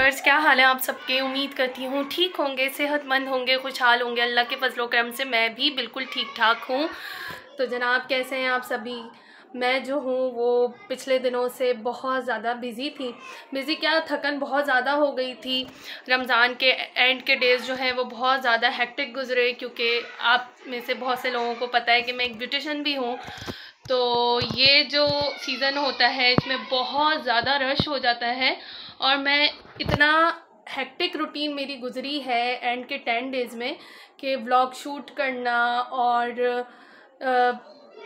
Viewers, क्या हाल है आप सबके। उम्मीद करती हूँ ठीक होंगे, सेहतमंद होंगे, खुशहाल होंगे। अल्लाह के फजलो करम से मैं भी बिल्कुल ठीक ठाक हूँ। तो जनाब, कैसे हैं आप सभी। मैं जो हूँ वो पिछले दिनों से बहुत ज़्यादा बिज़ी थी। बिज़ी क्या, थकन बहुत ज़्यादा हो गई थी। रमज़ान के एंड के डेज़ जो हैं वो बहुत ज़्यादा हेक्टिक गुजरे, क्योंकि आप में से बहुत से लोगों को पता है कि मैं एक ब्यूटिशियन भी हूँ। तो ये जो सीज़न होता है इसमें बहुत ज़्यादा रश हो जाता है, और मैं इतना हेक्टिक रूटीन मेरी गुजरी है एंड के 10 डेज़ में कि व्लॉग शूट करना और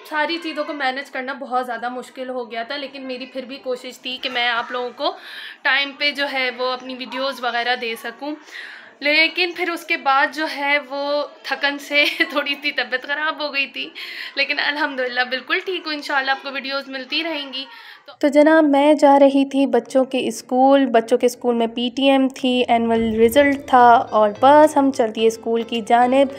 सारी चीज़ों को मैनेज करना बहुत ज़्यादा मुश्किल हो गया था। लेकिन मेरी फिर भी कोशिश थी कि मैं आप लोगों को टाइम पे जो है वो अपनी वीडियोस वगैरह दे सकूं। लेकिन फिर उसके बाद जो है वो थकन से थोड़ी सी तबीयत ख़राब हो गई थी। लेकिन अल्हम्दुलिल्लाह बिल्कुल ठीक हूँ। इंशाल्लाह आपको वीडियोस मिलती रहेंगी। तो जनाब, मैं जा रही थी बच्चों के स्कूल में पीटीएम थी, एनुअल रिज़ल्ट था, और बस हम चल दिए स्कूल की जानिब।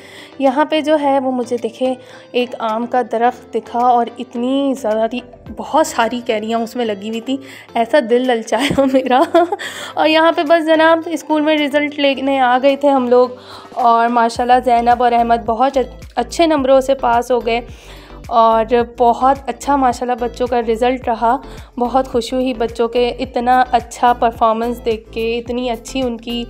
यहाँ पे जो है वो मुझे दिखे एक आम का दरख्त दिखा, और इतनी ज़्यादा बहुत सारी कैरियाँ उसमें लगी हुई थी। ऐसा दिल ललचाया मेरा। और यहाँ पे बस जनाब स्कूल में रिज़ल्ट लेने आ गए थे हम लोग, और माशाल्लाह ज़ैनब और अहमद बहुत अच्छे नंबरों से पास हो गए, और बहुत अच्छा माशाल्लाह बच्चों का रिज़ल्ट रहा। बहुत खुशी हुई बच्चों के इतना अच्छा परफॉर्मेंस देख के, इतनी अच्छी उनकी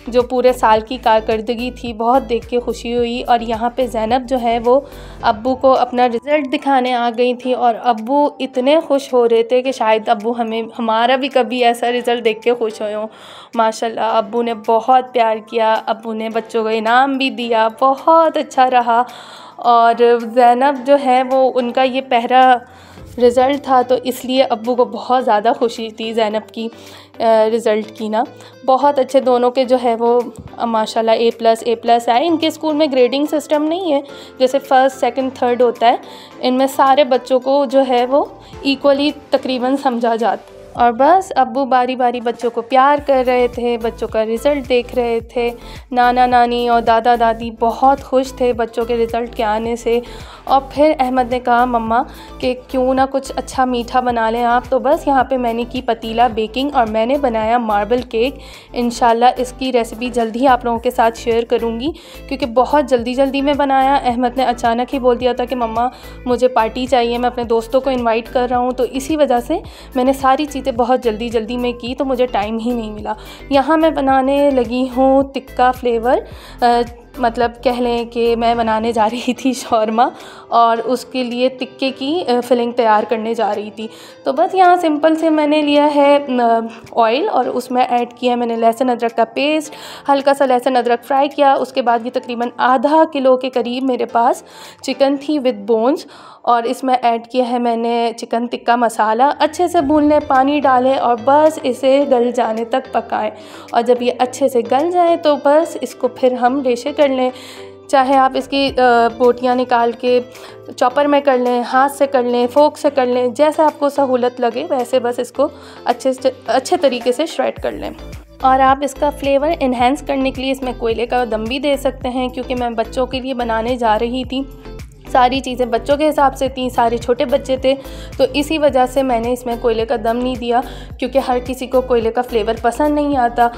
जो पूरे साल की कारकर्दगी थी, बहुत देख के खुशी हुई। और यहाँ पे ज़ैनब जो है वो अब्बू को अपना रिज़ल्ट दिखाने आ गई थी, और अब्बू इतने खुश हो रहे थे कि शायद अब्बू हमारा भी कभी ऐसा रिज़ल्ट देख के खुश हुए हों। माशाल्लाह अब्बू ने बहुत प्यार किया, अब्बू ने बच्चों को इनाम भी दिया, बहुत अच्छा रहा। और ज़ैनब जो है वो उनका ये पहला रिज़ल्ट था, तो इसलिए अब्बू को बहुत ज़्यादा खुशी थी ज़ैनब की रिज़ल्ट की ना। बहुत अच्छे दोनों के जो है वो माशाल्लाह A+ आए। इनके स्कूल में ग्रेडिंग सिस्टम नहीं है जैसे फर्स्ट सेकंड थर्ड होता है। इनमें सारे बच्चों को जो है वो इक्वली तकरीबन समझा जाता। और बस अब्बू बारी बारी बच्चों को प्यार कर रहे थे, बच्चों का रिज़ल्ट देख रहे थे। नाना नानी और दादा दादी बहुत खुश थे बच्चों के रिज़ल्ट के आने से। और फिर अहमद ने कहा मम्मा कि क्यों ना कुछ अच्छा मीठा बना लें आप। तो बस यहाँ पे मैंने की पतीला बेकिंग, और मैंने बनाया मार्बल केक। इंशाल्लाह इसकी रेसिपी जल्दी ही आप लोगों के साथ शेयर करूँगी, क्योंकि बहुत जल्दी में बनाया। अहमद ने अचानक ही बोल दिया था कि मम्मा मुझे पार्टी चाहिए, मैं अपने दोस्तों को इन्वाइट कर रहा हूँ। तो इसी वजह से मैंने सारी चीज़ें बहुत जल्दी में की, तो मुझे टाइम ही नहीं मिला। यहाँ मैं बनाने लगी हूँ टिक्का फ्लेवर, मतलब कह लें कि मैं बनाने जा रही थी शौरमा, और उसके लिए टिक्के की फिलिंग तैयार करने जा रही थी। तो बस यहाँ सिंपल से मैंने लिया है ऑयल, और उसमें ऐड किया है मैंने लहसुन अदरक का पेस्ट, हल्का सा लहसुन अदरक फ्राई किया। उसके बाद ये तकरीबन आधा किलो के करीब मेरे पास चिकन थी विद बोन्स, और इसमें ऐड किया है मैंने चिकन टिक्का मसाला। अच्छे से भून लें, पानी डालें, और बस इसे गल जाने तक पकाएं। और जब ये अच्छे से गल जाए तो बस इसको फिर हम रेशे कर लें। चाहे आप इसकी बोटियाँ निकाल के चॉपर में कर लें, हाथ से कर लें, फोक से कर लें, जैसे आपको सहूलत लगे वैसे बस इसको अच्छे तरीके से श्रेड कर लें। और आप इसका फ्लेवर इन्हेंस करने के लिए इसमें कोयले का दम भी दे सकते हैं, क्योंकि मैं बच्चों के लिए बनाने जा रही थी। सारी चीज़ें बच्चों के हिसाब से थी, सारे छोटे बच्चे थे, तो इसी वजह से मैंने इसमें कोयले का दम नहीं दिया, क्योंकि हर किसी को कोयले का फ्लेवर पसंद नहीं आता।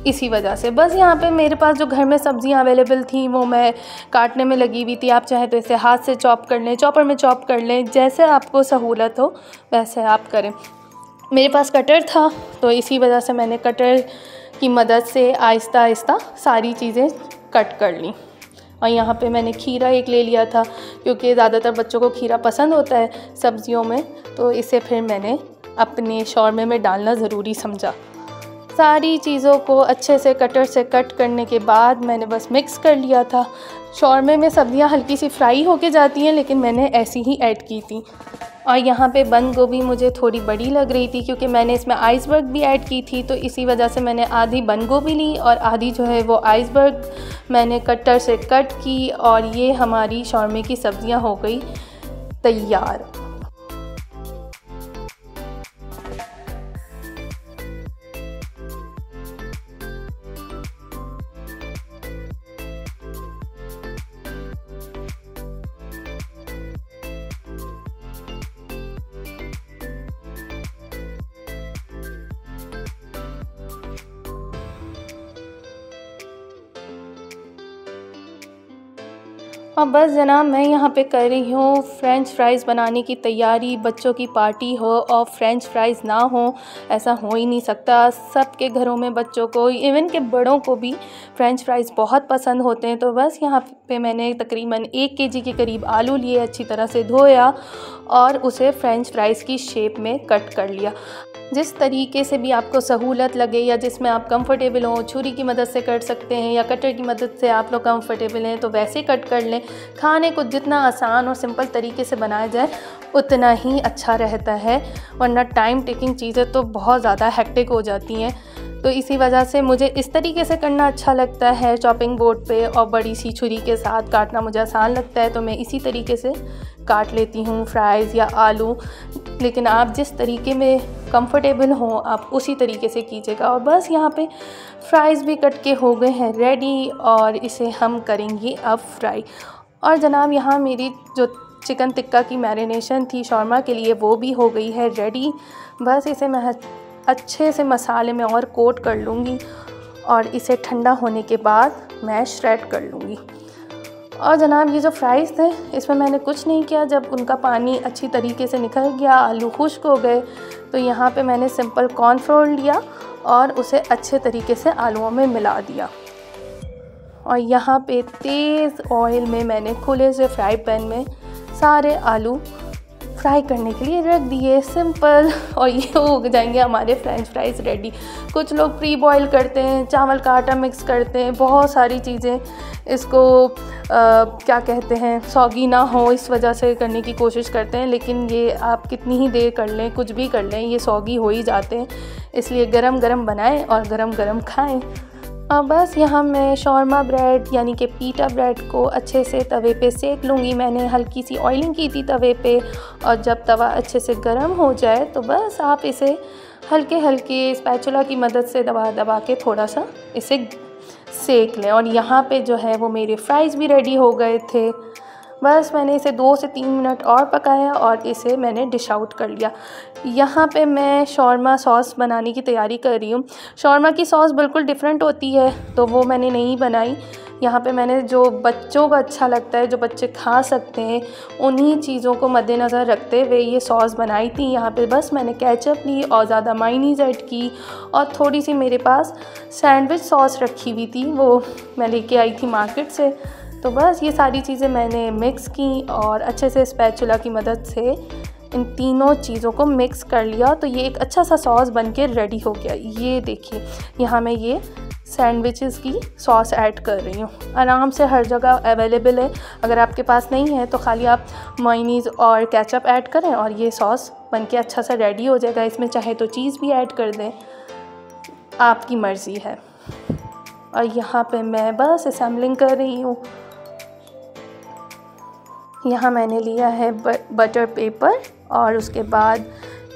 इसी वजह से बस यहाँ पे मेरे पास जो घर में सब्ज़ियाँ अवेलेबल थी वो मैं काटने में लगी हुई थी। आप चाहे तो इसे हाथ से चॉप कर लें, चॉपर में चॉप कर लें, जैसे आपको सहूलत हो वैसे आप करें। मेरे पास कटर था, तो इसी वजह से मैंने कटर की मदद से आहिस्ता आहिस्ता सारी चीज़ें कट कर ली। और यहाँ पे मैंने खीरा एक ले लिया था, क्योंकि ज़्यादातर बच्चों को खीरा पसंद होता है सब्ज़ियों में, तो इसे फिर मैंने अपने शौरमे में डालना ज़रूरी समझा। सारी चीज़ों को अच्छे से कटर से कट करने के बाद मैंने बस मिक्स कर लिया था। शौरमे में सब्ज़ियाँ हल्की सी फ्राई होके जाती हैं, लेकिन मैंने ऐसी ही ऐड की थी। और यहाँ पे बंद गोभी मुझे थोड़ी बड़ी लग रही थी, क्योंकि मैंने इसमें आइसबर्ग भी ऐड की थी, तो इसी वजह से मैंने आधी बंद गोभी ली और आधी जो है वो आइसबर्ग मैंने कटर से कट की। और ये हमारी शौरमे की सब्ज़ियाँ हो गई तैयार। और बस जनाब मैं यहाँ पे कर रही हूँ फ़्रेंच फ्राइज़ बनाने की तैयारी। बच्चों की पार्टी हो और फ़्रेंच फ्राइज़ ना हो, ऐसा हो ही नहीं सकता। सबके घरों में बच्चों को, इवन के बड़ों को भी फ़्रेंच फ्राइज़ बहुत पसंद होते हैं। तो बस यहाँ पे मैंने तकरीबन 1 केजी के करीब आलू लिए, अच्छी तरह से धोया और उसे फ़्रेंच फ्राइज़ की शेप में कट कर लिया। जिस तरीके से भी आपको सहूलत लगे या जिसमें आप कंफर्टेबल हो, छुरी की मदद से कट सकते हैं या कटर की मदद से आप लोग कंफर्टेबल हैं तो वैसे कट कर लें। खाने को जितना आसान और सिंपल तरीके से बनाया जाए उतना ही अच्छा रहता है, वरना टाइम टेकिंग चीज़ें तो बहुत ज़्यादा हेक्टिक हो जाती हैं। तो इसी वजह से मुझे इस तरीके से करना अच्छा लगता है, चॉपिंग बोर्ड पे, और बड़ी सी छुरी के साथ काटना मुझे आसान लगता है, तो मैं इसी तरीके से काट लेती हूँ फ्राइज़ या आलू। लेकिन आप जिस तरीके में कंफर्टेबल हो आप उसी तरीके से कीजिएगा। और बस यहाँ पे फ्राइज़ भी कट के हो गए हैं रेडी और इसे हम करेंगे अब फ्राई। और जनाब यहाँ मेरी जो चिकन टिक्का की मैरिनेशन थी शौरमा के लिए वो भी हो गई है रेडी। बस इसे मैं अच्छे से मसाले में और कोट कर लूँगी और इसे ठंडा होने के बाद मैं श्रेड कर लूँगी। और जनाब ये जो फ्राइज़ थे इसमें मैंने कुछ नहीं किया। जब उनका पानी अच्छी तरीके से निकल गया, आलू खुश्क हो गए, तो यहाँ पे मैंने सिंपल कॉर्नफ्लोर लिया और उसे अच्छे तरीके से आलूओं में मिला दिया। और यहाँ पे तेज़ ऑयल में मैंने खुले से फ्राई पैन में सारे आलू फ्राई करने के लिए रख दिए, सिंपल। और ये हो जाएंगे हमारे फ्रेंच फ्राइज़ रेडी। कुछ लोग प्री बॉयल करते हैं, चावल का आटा मिक्स करते हैं, बहुत सारी चीज़ें इसको क्या कहते हैं सॉगी ना हो इस वजह से करने की कोशिश करते हैं। लेकिन ये आप कितनी ही देर कर लें, कुछ भी कर लें, ये सॉगी हो ही जाते हैं। इसलिए गरम गरम बनाएं और गरम गरम खाएं। और बस यहाँ मैं शौरमा ब्रेड यानी कि पीटा ब्रेड को अच्छे से तवे पे सेक लूँगी। मैंने हल्की सी ऑयलिंग की थी तवे पे, और जब तवा अच्छे से गर्म हो जाए तो बस आप इसे हल्के हल्के स्पैचुला की मदद से दबा दबा के थोड़ा सा इसे सेक लें। और यहाँ पे जो है वो मेरे फ्राइज़ भी रेडी हो गए थे। बस मैंने इसे 2 से 3 मिनट और पकाया और इसे मैंने डिश आउट कर लिया। यहाँ पे मैं शौरमा सॉस बनाने की तैयारी कर रही हूँ। शौरमा की सॉस बिल्कुल डिफरेंट होती है तो वो मैंने नहीं बनाई। यहाँ पे मैंने जो बच्चों को अच्छा लगता है, जो बच्चे खा सकते हैं, उन्हीं चीज़ों को मद्देनज़र रखते हुए ये सॉस बनाई थी। यहाँ पे बस मैंने केचप ली और ज़्यादा मायोनीज़ ऐड की, और थोड़ी सी मेरे पास सैंडविच सॉस रखी हुई थी, वो मैं लेके आई थी मार्केट से। तो बस ये सारी चीज़ें मैंने मिक्स की और अच्छे से स्पैचुला की मदद से इन तीनों चीज़ों को मिक्स कर लिया। तो ये एक अच्छा सा सॉस बनके रेडी हो गया। ये देखिए यहाँ मैं ये सैंडविचेस की सॉस ऐड कर रही हूँ। आराम से हर जगह अवेलेबल है। अगर आपके पास नहीं है तो खाली आप मायोनीज़ और केचप ऐड करें और ये सॉस बनके अच्छा सा रेडी हो जाएगा। इसमें चाहे तो चीज़ भी ऐड कर दें, आपकी मर्ज़ी है। और यहाँ पे मैं बस असेंबलिंग कर रही हूँ। यहाँ मैंने लिया है बटर पेपर और उसके बाद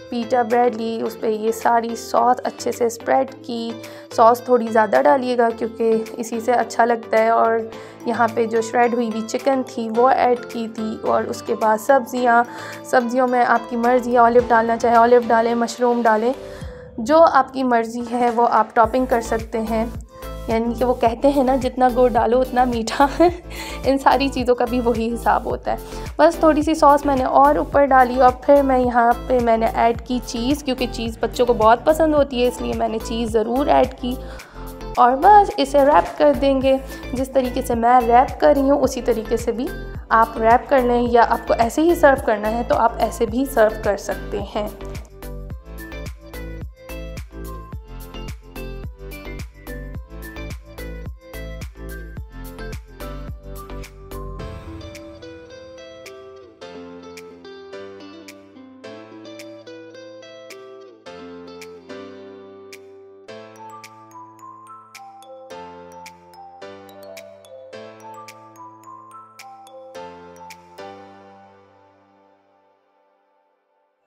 पीटा ब्रेड ली, उस पर ये सारी सॉस अच्छे से स्प्रेड की। सॉस थोड़ी ज़्यादा डालिएगा क्योंकि इसी से अच्छा लगता है। और यहाँ पे जो श्रेड हुई हुई चिकन थी वो ऐड की थी। और उसके बाद सब्ज़ियों में आपकी मर्ज़ी, ऑलिव डालना चाहे ऑलिव डालें, मशरूम डालें, जो आपकी मर्ज़ी है वो आप टॉपिंग कर सकते हैं। यानी कि वो कहते हैं ना, जितना गुड़ डालो उतना मीठा। इन सारी चीज़ों का भी वही हिसाब होता है। बस थोड़ी सी सॉस मैंने और ऊपर डाली और फिर मैं यहाँ पे मैंने ऐड की चीज़, क्योंकि चीज़ बच्चों को बहुत पसंद होती है, इसलिए मैंने चीज़ ज़रूर ऐड की। और बस इसे रैप कर देंगे। जिस तरीके से मैं रैप कर रही हूँ उसी तरीके से भी आप रैप कर लें, या आपको ऐसे ही सर्व करना है तो आप ऐसे भी सर्व कर सकते हैं।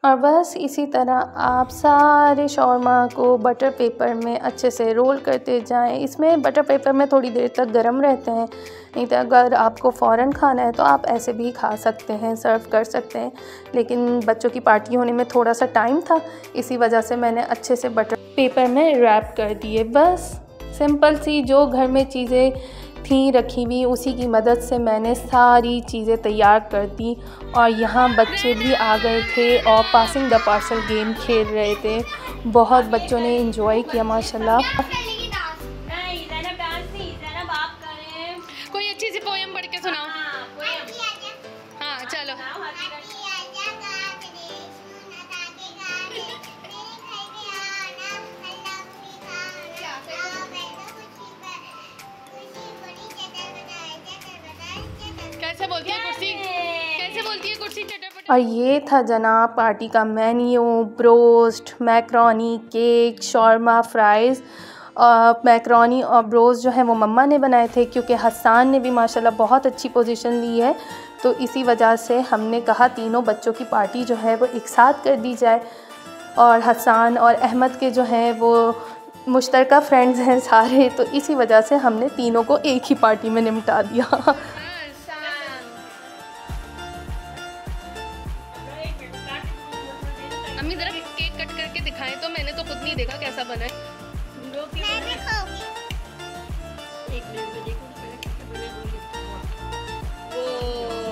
और बस इसी तरह आप सारे शौरमा को बटर पेपर में अच्छे से रोल करते जाएं। इसमें बटर पेपर में थोड़ी देर तक गर्म रहते हैं, नहीं तो अगर आपको फ़ौरन खाना है तो आप ऐसे भी खा सकते हैं, सर्व कर सकते हैं। लेकिन बच्चों की पार्टी होने में थोड़ा सा टाइम था, इसी वजह से मैंने अच्छे से बटर पेपर में रैप कर दिए। बस सिंपल सी जो घर में चीज़ें थी रखी हुई, उसी की मदद से मैंने सारी चीज़ें तैयार कर दी। और यहाँ बच्चे भी आ गए थे और पासिंग द पार्सल गेम खेल रहे थे। बहुत बच्चों ने एंजॉय किया माशाल्लाह। कोई अच्छी सी पोएम पढ़ के सुनाओ। हाँ चलो। कैसे बोलती है कुर्सी, कैसे बोलती है कुर्सी चटपट। और ये था जनाब पार्टी का menu. Broast, macaroni, cake, shawarma, fries. Macaroni और ब्रोस्ट जो है वो मम्मा ने बनाए थे, क्योंकि हसन ने भी माशाल्लाह बहुत अच्छी पोजीशन ली है, तो इसी वजह से हमने कहा तीनों बच्चों की पार्टी जो है वो एक साथ कर दी जाए। और हसन और अहमद के जो है वो मुश्तरका फ्रेंड्स हैं सारे, तो इसी वजह से हमने तीनों को एक ही पार्टी में निपटा दिया। अम्मी ज़रा केक कट करके दिखाएं तो, मैंने तो खुद नहीं देखा कैसा बना है।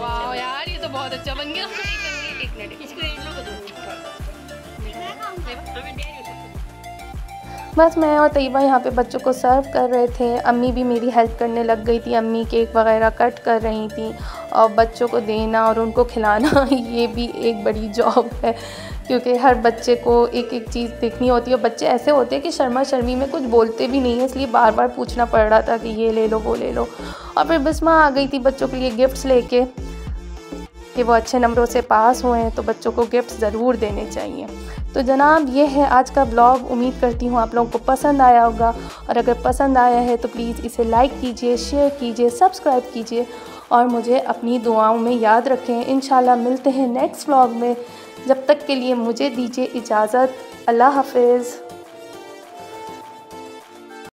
वाह यार ये तो बहुत अच्छा बन गया। बस मैं और तैयबा यहाँ पे बच्चों को सर्व कर रहे थे। अम्मी भी मेरी हेल्प करने लग गई थी, अम्मी केक वगैरह कट कर रही थी और बच्चों को देना और उनको खिलाना ये भी एक बड़ी जॉब है, क्योंकि हर बच्चे को एक एक चीज़ देखनी होती है। बच्चे ऐसे होते हैं कि शर्मा शर्मी में कुछ बोलते भी नहीं है, इसलिए बार बार पूछना पड़ रहा था कि ये ले लो वो ले लो। और फिर बिस्मा आ गई थी बच्चों के लिए गिफ्ट्स लेके, कि वो अच्छे नंबरों से पास हुए हैं तो बच्चों को गिफ्ट्स ज़रूर देने चाहिए। तो जनाब ये है आज का ब्लॉग। उम्मीद करती हूँ आप लोगों को पसंद आया होगा, और अगर पसंद आया है तो प्लीज़ इसे लाइक कीजिए, शेयर कीजिए, सब्सक्राइब कीजिए और मुझे अपनी दुआओं में याद रखें। इंशाल्लाह मिलते हैं नेक्स्ट ब्लॉग में। जब तक के लिए मुझे दीजिए इजाज़त। अल्लाह हाफ़िज़।